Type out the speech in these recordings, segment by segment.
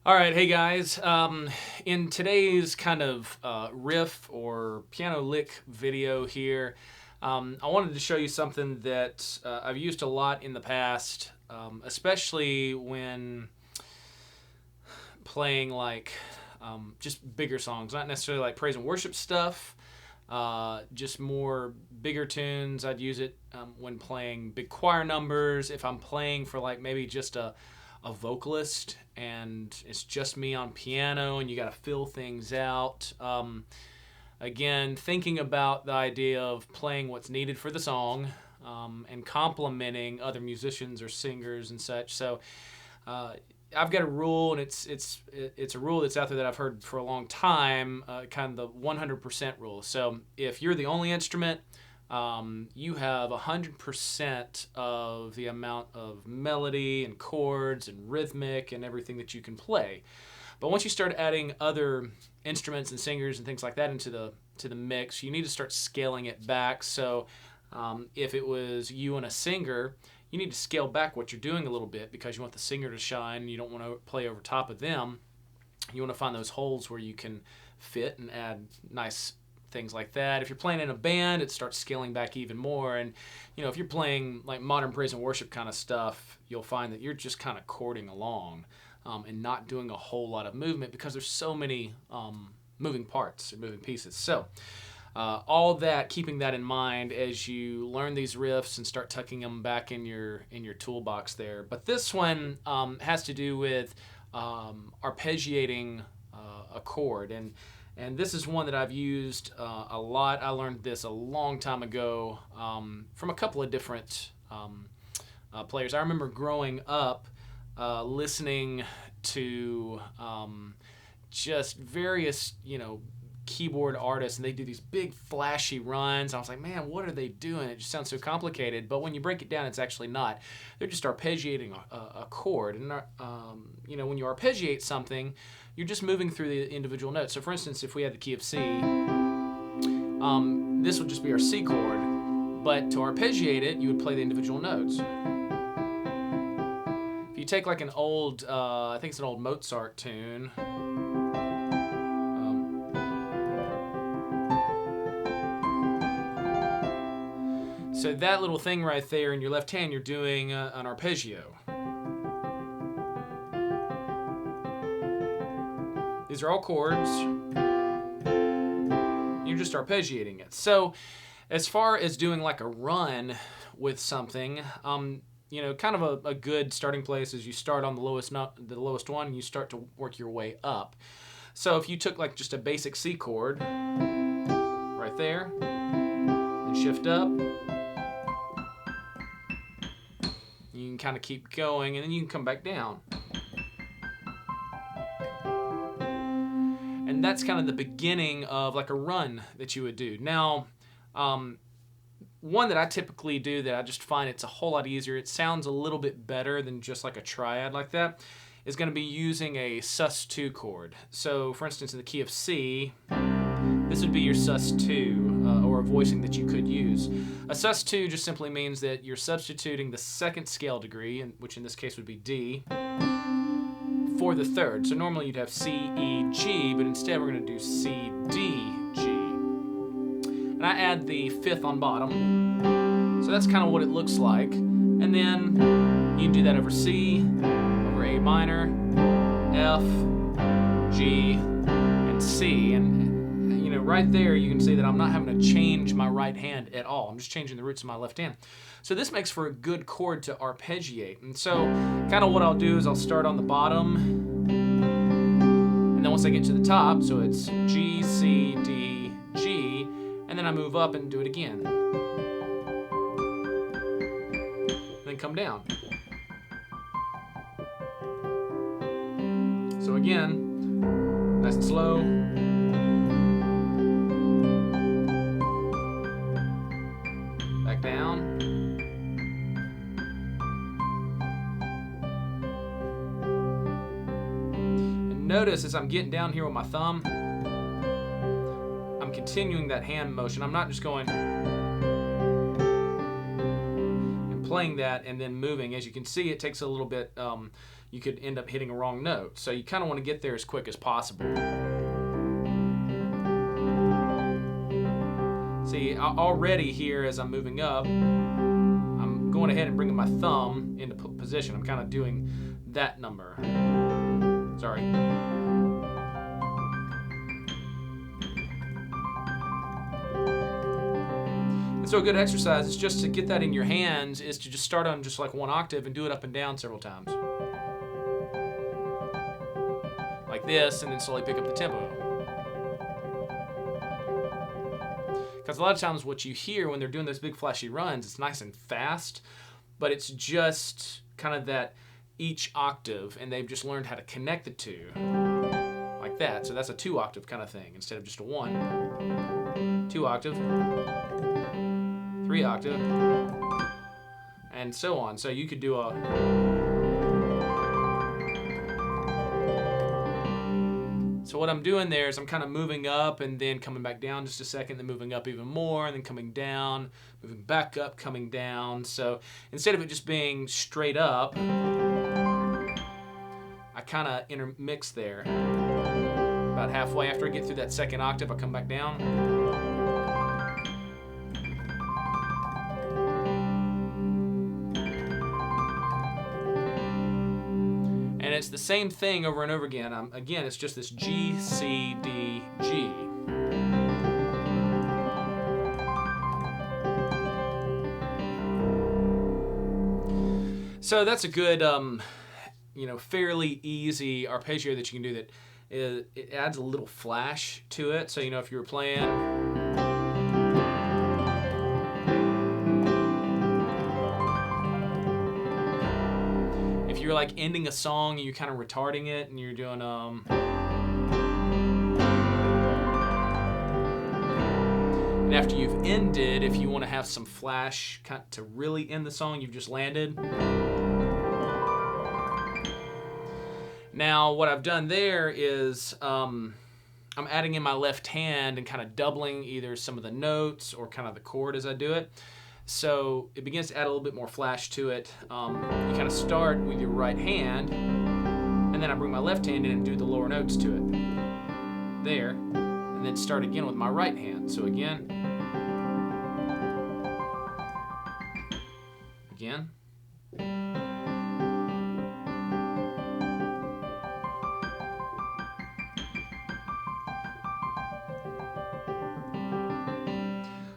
All right, hey guys. In today's kind of riff or piano lick video here, I wanted to show you something that I've used a lot in the past, especially when playing like just bigger songs, not necessarily like praise and worship stuff, just more bigger tunes. I'd use it when playing big choir numbers, if I'm playing for like maybe just a vocalist and it's just me on piano and you got to fill things out. Again, thinking about the idea of playing what's needed for the song, and complimenting other musicians or singers and such. So I've got a rule, and it's a rule that's out there that I've heard for a long time, kind of the 100% rule. So if you're the only instrument, you have 100% of the amount of melody and chords and rhythmic and everything that you can play. But once you start adding other instruments and singers and things like that into the mix, you need to start scaling it back. So if it was you and a singer, you need to scale back what you're doing a little bit because you want the singer to shine. You don't want to play over top of them. You want to find those holes where you can fit and add nice things like that. If you're playing in a band, it starts scaling back even more. And if you're playing like modern praise and worship kind of stuff, you'll find that you're just kind of chording along and not doing a whole lot of movement because there's so many moving parts and moving pieces. So all that, keeping that in mind as you learn these riffs and start tucking them back in your toolbox there. But this one has to do with arpeggiating a chord, and this is one that I've used a lot. I learned this a long time ago from a couple of different players. I remember growing up listening to just various, keyboard artists, and they do these big flashy runs. I was like, man, what are they doing? It just sounds so complicated. But when you break it down, it's actually not. They're just arpeggiating a chord. And when you arpeggiate something, you're just moving through the individual notes. So for instance, if we had the key of C, this would just be our C chord. But to arpeggiate it, you would play the individual notes. If you take like an old, I think it's an old Mozart tune. So that little thing right there in your left hand, you're doing an arpeggio. These are all chords. You're just arpeggiating it. So as far as doing like a run with something, kind of a good starting place is you start on the lowest one, and you start to work your way up. So if you took like just a basic C chord right there, and shift up, you can kind of keep going, and then you can come back down. And that's kind of the beginning of like a run that you would do. Now, one that I typically do that I just find it's a whole lot easier, it sounds a little bit better than just like a triad like that, is going to be using a sus2 chord. So for instance, in the key of C, this would be your sus2, or a voicing that you could use. A sus2 just simply means that you're substituting the second scale degree, which in this case would be D, for the third. So normally you'd have C, E, G, but instead we're going to do C, D, G. And I add the fifth on bottom. So that's kind of what it looks like. And then you can do that over C, over A minor, F, G, and C. And right there you can see that I'm not having to change my right hand at all. I'm just changing the roots of my left hand. So this makes for a good chord to arpeggiate. And so kind of what I'll do is I'll start on the bottom, and then once I get to the top, so it's G, C, D, G, and then I move up and do it again. Then come down. So again, nice and slow. Back down. And notice as I'm getting down here with my thumb, I'm continuing that hand motion. I'm not just going and playing that and then moving. As you can see, it takes a little bit, you could end up hitting a wrong note. So you kind of want to get there as quick as possible. See, already here as I'm moving up, I'm going ahead and bringing my thumb into position. I'm kind of doing that number. Sorry. And so a good exercise is just to get that in your hands, is to just start on just like one octave and do it up and down several times. Like this, and then slowly pick up the tempo. Because a lot of times what you hear when they're doing those big flashy runs, it's nice and fast, but it's just kind of that each octave, and they've just learned how to connect the two like that. So that's a 2 octave kind of thing instead of just a 1. 2 octave, 3 octave, and so on. So you could do a... So what I'm doing there is I'm kind of moving up and then coming back down just a second, then moving up even more, and then coming down, moving back up, coming down. So instead of it just being straight up, I kind of intermix there. About halfway after I get through that second octave, I come back down. And it's the same thing over and over again. Again, it's just this G, C, D, G. So that's a good, fairly easy arpeggio that you can do that. It adds a little flash to it. So, if you were playing... If you're like ending a song and you're kind of retarding it and you're doing and after you've ended, if you want to have some flash to really end the song you've just landed. Now what I've done there is I'm adding in my left hand and kind of doubling either some of the notes or kind of the chord as I do it. So it begins to add a little bit more flash to it. You kind of start with your right hand, and then I bring my left hand in and do the lower notes to it. There, and then start again with my right hand. So again.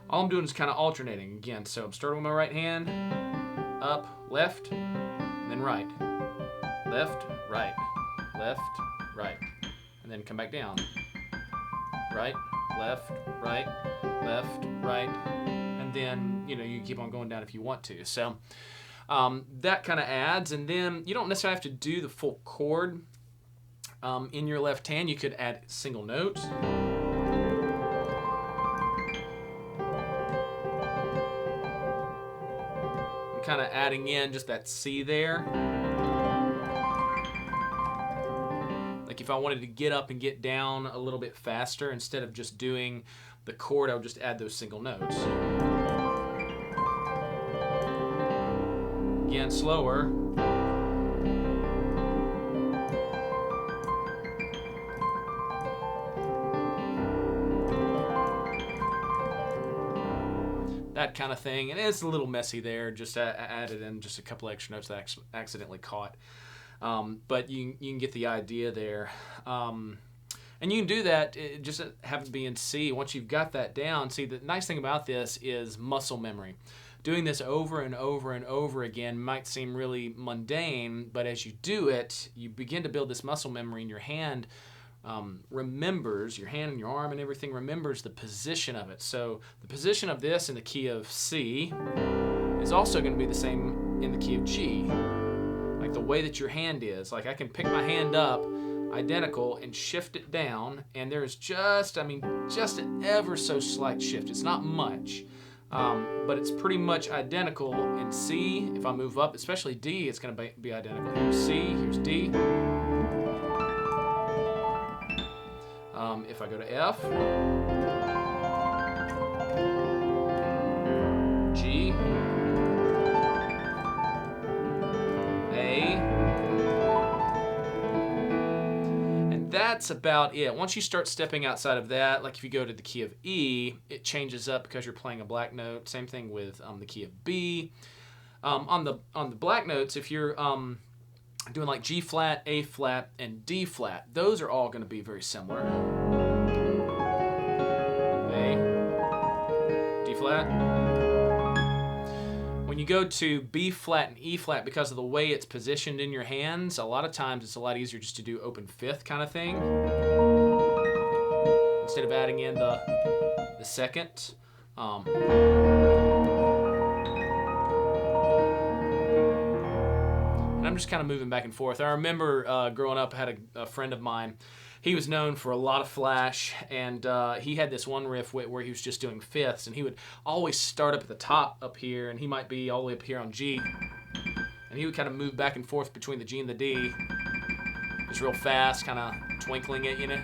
All I'm doing is kind of alternating again. So I'm starting with my right hand, up, left, then right. Left, right, left, right. And then come back down. Right, left, right, left, right. And then, you keep on going down if you want to. So that kind of adds. And then you don't necessarily have to do the full chord in your left hand. You could add single notes. Kind of adding in just that C there. Like if I wanted to get up and get down a little bit faster, instead of just doing the chord, I would just add those single notes. Again, slower. That kind of thing, and it's a little messy there. Just added in just a couple extra notes that I accidentally caught, but you can get the idea there. And you can do that. It just happens to be in C. Once you've got that down, see, the nice thing about this is muscle memory. Doing this over and over and over again might seem really mundane, but as you do it, you begin to build this muscle memory, and your hand remembers, your hand and your arm and everything remembers the position of it. So the position of this in the key of C is also going to be the same in the key of G. Like the way that your hand is. Like I can pick my hand up identical and shift it down, and there's just an ever so slight shift. It's not much, but it's pretty much identical in C. If I move up, especially D, it's going to be identical. Here's C, here's D. If I go to F, G, A, that's about it. Once you start stepping outside of that, like if you go to the key of E, it changes up because you're playing a black note. Same thing with the key of B. On the black notes, if you're doing like G flat, A flat, and D flat, those are all going to be very similar. A, D flat. When you go to B flat and E flat, because of the way it's positioned in your hands, a lot of times it's a lot easier just to do open fifth kind of thing instead of adding in the second. And I'm just kind of moving back and forth. I remember growing up, I had a friend of mine. He was known for a lot of flash, and he had this one riff where he was just doing fifths, and he would always start up at the top up here, and he might be all the way up here on G, and he would kind of move back and forth between the G and the D, just real fast, kind of twinkling it, you know.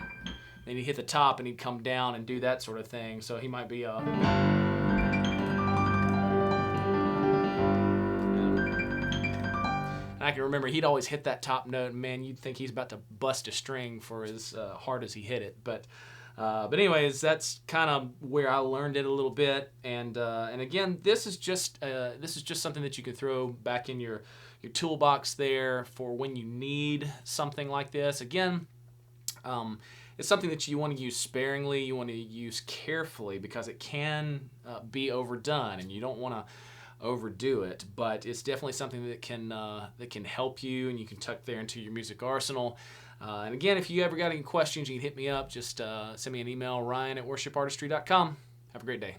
Then he'd hit the top, and he'd come down and do that sort of thing. So he might be I can remember he'd always hit that top note, and man, you'd think he's about to bust a string for as hard as he hit it. But anyways, that's kind of where I learned it a little bit. And again, this is just something that you can throw back in your toolbox there for when you need something like this. Again, it's something that you want to use sparingly. You want to use carefully because it can be overdone, and you don't want to overdo it, but it's definitely something that can help you, and you can tuck there into your music arsenal. And again, if you ever got any questions, you can hit me up. Just send me an email, Ryan@worshipartistry.com. Have a great day.